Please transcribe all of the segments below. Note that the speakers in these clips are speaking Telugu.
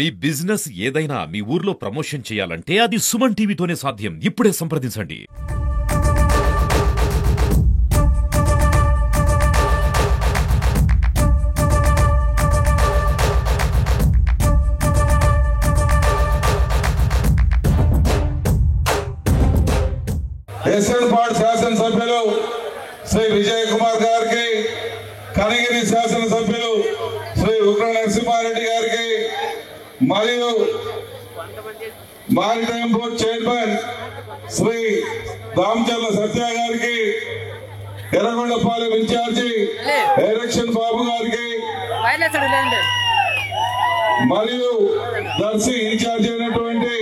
మీ బిజినెస్ ఏదైనా మీ ఊర్లో ప్రమోషన్ చేయాలంటే అది సుమన్ టీవీతోనే సాధ్యం. ఇప్పుడే సంప్రదించండి. ఎస్ఎన్పాడ్ శాసనసభ్యులు శ్రీ విజయ్ కుమార్ గారికి, కనగిరి శాసనసభ్యులు శ్రీ ఉగ్ర నరసింహారెడ్డి గారికి మరియు maritime board chairman Shri Ramachandra Satya గారికి, ఎర్రగొండపాలెం ఇన్ఛార్జి ఎలక్షన్ బాబు గారికి మరియు దర్శి ఇన్ఛార్జి అయినటువంటి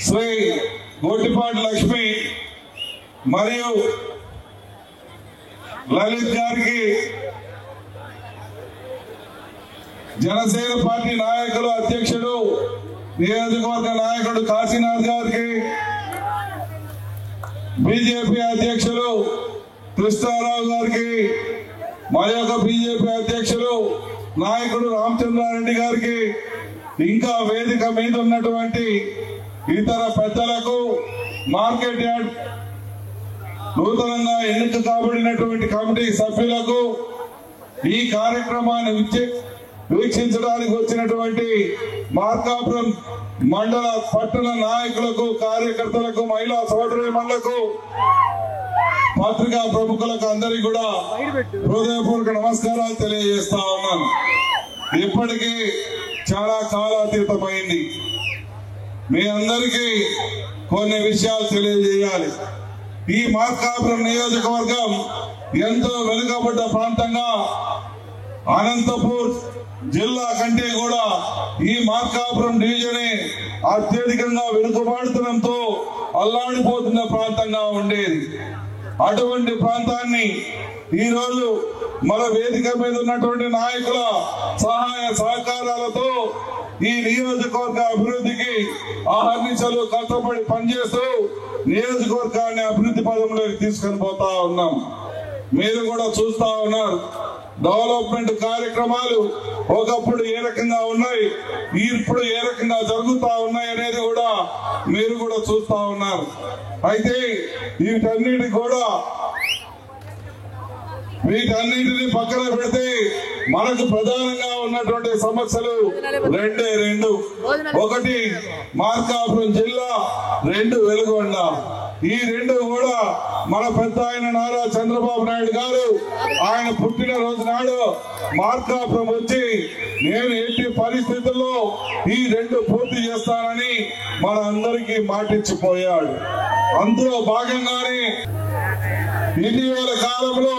శ్రీ గోటిపాటి లక్ష్మి మరియు లలిత్ గారికి, జనసేన పార్టీ నాయకులు అధ్యక్షుడు నియోజకవర్గ నాయకుడు కాశీనాథ్ గారికి, బీజేపీ అధ్యక్షులు కృష్ణారావు గారికి, మరి ఒక బీజేపీ అధ్యక్షులు నాయకుడు రామచంద్రారెడ్డి గారికి, ఇంకా వేదిక మీద ఉన్నటువంటి ఇతర పెద్దలకు, మార్కెట్ యార్డ్ నూతనంగా ఎన్నిక కాబడినటువంటి కమిటీ సభ్యులకు, ఈ కార్యక్రమాన్ని వీక్షించడానికి వచ్చినటువంటి మార్కాపురం మండల పట్టణ నాయకులకు, కార్యకర్తలకు, మహిళా సోదరీమణులకు, పత్రికా ప్రముఖులకు అందరికీ కూడా హృదయపూర్వక నమస్కారాలు తెలియజేస్తా ఉన్నాను. ఇప్పటికీ చాలా కాలాతీతమైంది. మీ అందరికీ కొన్ని విషయాలు తెలియజేయాలి. ఈ మార్కాపురం నియోజకవర్గం ఎంతో వెనుకబడ్డ ప్రాంతంగా, అనంతపూర్ జిల్లా కంటే కూడా ఈ మార్కాపురం డివిజనే అత్యధికంగా వెనుకబాటుతనంతో అల్లాడిపోతున్న ప్రాంతంగా ఉండేది. అటువంటి ప్రాంతాన్ని ఈ రోజు మన వేదిక మీద ఉన్నటువంటి నాయకుల సహాయ సహకారాలతో ఈ నియోజకవర్గ అభివృద్ధికి ఆహర్నిశలు కష్టపడి పనిచేస్తూ నియోజకవర్గాన్ని అభివృద్ధి పదంలోకి తీసుకొని పోతా ఉన్నాం. మీరు కూడా చూస్తా ఉన్నారు, డెవలప్మెంట్ కార్యక్రమాలు ఒకప్పుడు ఏ రకంగా ఉన్నాయి, ఇప్పుడు ఏ రకంగా జరుగుతా ఉన్నాయి అనేది కూడా మీరు కూడా చూస్తా ఉన్నారు. అయితే వీటన్నిటిని పక్కన పెడితే మనకు ప్రధానంగా ఉన్నటువంటి సమస్యలు రెండు. ఒకటి మార్కాపురం జిల్లా, రెండు వెలుగొండ. ఈ రెండు కూడా మన పెద్ద ఆయన నారా చంద్రబాబు నాయుడు గారు ఆయన పుట్టినరోజు నాడు మార్కాపురం వచ్చి నేను ఎట్టి పరిస్థితుల్లో ఈ రెండు పూర్తి చేస్తానని మన అందరికీ మాటిచ్చిపోయాడు. అందులో భాగంగానే ఇటీవల కాలంలో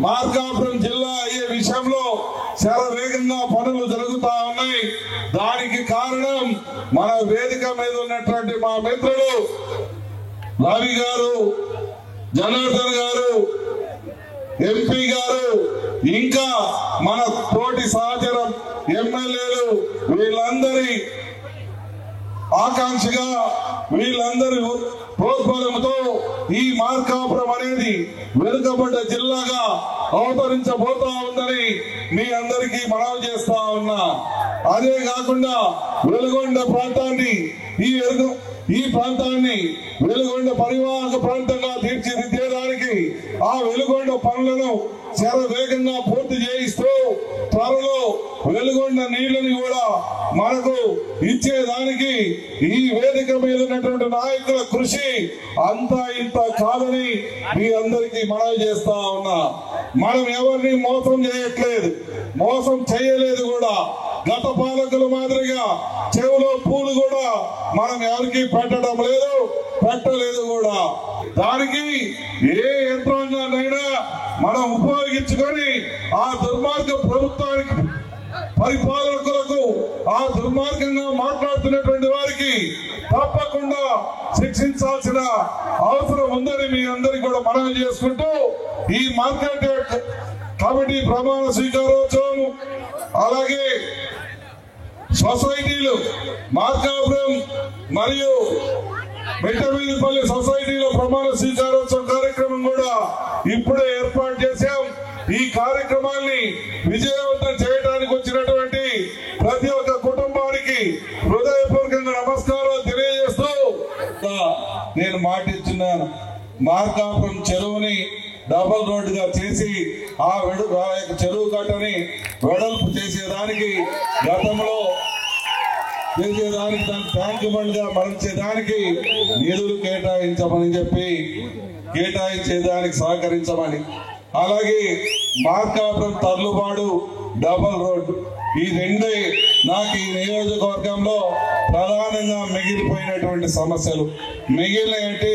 మార్కాపురం జిల్లా అయ్యే విషయంలో శరవేగంగా పనులు జరుగుతా ఉన్నాయి. దానికి కారణం మన వేదిక మీద ఉన్నటువంటి మా మిత్రులు రవి గారు, జనార్దన్ గారు, ఎంపీ గారు, ఇంకా మన తోటి సహచరం ఎమ్మెల్యేలు, వీళ్ళందరి ఆకాంక్షగా, వీళ్ళందరి ప్రోద్బలంతో ఈ మార్కాపురం అనేది వెనుకబడ్డ జిల్లాగా అవతరించబోతా ఉందని మీ అందరికీ మనవి చేస్తా ఉన్నా. అదే కాకుండా వెలుగొండ ప్రాంతాన్ని, ఈ ప్రాంతాన్ని వెలుగొండ పరివాహక ప్రాంతంగా తీర్చిదిద్దేదానికి ఆ వెలుగొండ పనులను శరవేగంగా పూర్తి చేయిస్తూ త్వరలో వెలుగొండ నీళ్లను కూడా మనకు ఇచ్చేదానికి ఈ వేదిక మీద ఉన్నటువంటి నాయకుల కృషి అంతా ఇంత కాదని మీ అందరికీ మనవి చేస్తా ఉన్నా. మనం ఎవరిని మోసం చేయట్లేదు, మోసం చేయలేదు కూడా. గత పాలకుల మాదిరిగా చెవులో పూలు కూడా మనం ఎవరికి పెట్టలేదు కూడా. దానికి ఏ యంత్రాంగాన్నైనా మనం ఉపయోగించుకొని ఆ దుర్మార్గ ప్రభుత్వానికి, పరిపాలకులకు, ఆ దుర్మార్గంగా మాట్లాడుతున్నటువంటి వారికి తప్పకుండా శిక్షించాల్సిన అవసరం ఉందని మీ అందరికీ కూడా మనవి చేసుకుంటూ, ఈ మార్కెట్ కమిటీ ప్రమాణ స్వీకారోత్సవం, అలాగే సొసైటీలు మార్కాపురం మరియు మెట్టమీదిపల్లి సొసైటీలో ప్రమాణ స్వీకారోత్సవ కార్యక్రమం కూడా ఇప్పుడే ఏర్పాటు చేశాం. ఈ కార్యక్రమాన్ని విజయవంతం చేయడానికి వచ్చినటువంటి ప్రతి ఒక్క కుటుంబ హృదయపూర్వకంగా నమస్కారాలు తెలియజేస్తూ నేను మాట ఇస్తున్నాను. మార్కాపురం చెరువుని డబల్ రోడ్డుగా చేసి ఆ చెరువు కట్టని వెడల్పు చేసేదానికి గతంలో చేసేదానికి దాన్ని ట్యాంక్ బండ్గా మరల్చేదానికి నిధులు కేటాయించమని చెప్పి కేటాయించేదానికి సహకరించమని, అలాగే మార్కాపురం తర్లుబాడు డబల్ రోడ్డు ఈ రెండే నాకు ఈ నియోజకవర్గంలో ప్రధానంగా మిగిలిపోయినటువంటి సమస్యలు. మిగిలినటువంటి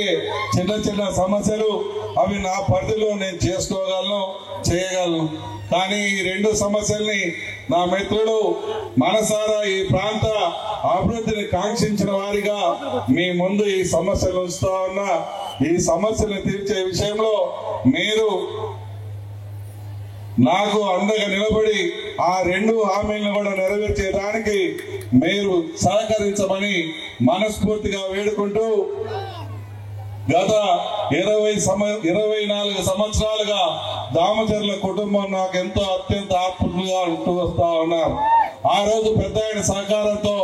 చిన్న చిన్న సమస్యలు అవి నా పరిధిలో నేను చేసుకోగలను, చేయగలను. కానీ ఈ రెండు సమస్యల్ని నా మిత్రుడు మనసారా ఈ ప్రాంత అభివృద్ధిని కాంక్షించిన వారిగా మీ ముందు ఈ సమస్యలు ఉంచుతా ఉన్నా. ఈ సమస్యలు తీర్చే విషయంలో మీరు నాకు అండగా నిలబడి ఆ రెండు హామీలను కూడా నెరవేర్చేదానికి మీరు సహకరించమని మనస్ఫూర్తిగా వేడుకుంటూ, గత 24 సంవత్సరాలుగా దామచర్ల కుటుంబం నాకు ఎంతో అత్యంత ఆత్మీయంగా ఉంటూ వస్తా ఉన్నారు. ఆ రోజు పెద్ద ఆయన సహకారంతో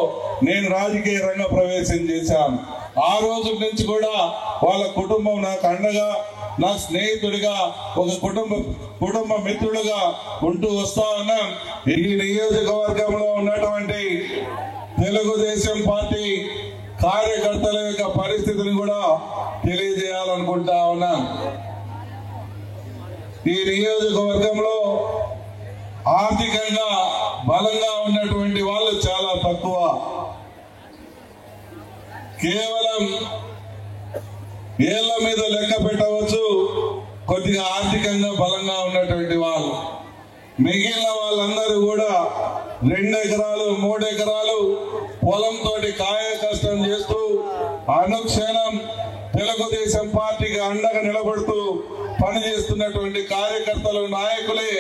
నేను రాజకీయ రంగ ప్రవేశం చేశాను. ఆ రోజు నుంచి కూడా వాళ్ళ కుటుంబం నాకు అండగా, నా స్నేహితుడిగా, ఒక కుటుంబ మిత్రుడుగా ఉంటూ వస్తా ఉన్నాం. ఈ నియోజకవర్గంలో ఉన్నటువంటి తెలుగుదేశం పార్టీ కార్యకర్తల యొక్క పరిస్థితిని కూడా తెలియజేయాలనుకుంటా ఉన్నాం. ఈ నియోజకవర్గంలో ఆర్థికంగా బలంగా ఉన్నటువంటి వాళ్ళు చాలా తక్కువ. కేవలం ఏళ్ల మీద లెక్క పెట్టవచ్చు కొద్దిగా ఆర్థికంగా బలంగా ఉన్నటువంటి వాళ్ళు. మిగిలిన వాళ్ళందరూ కూడా 2 ఎకరాలు 3 ఎకరాలు పొలంతో కాయ కష్టం చేస్తూ అనుక్షణం తెలుగుదేశం పార్టీకి అండగా నిలబడుతూ పనిచేస్తున్నటువంటి కార్యకర్తలు, నాయకులే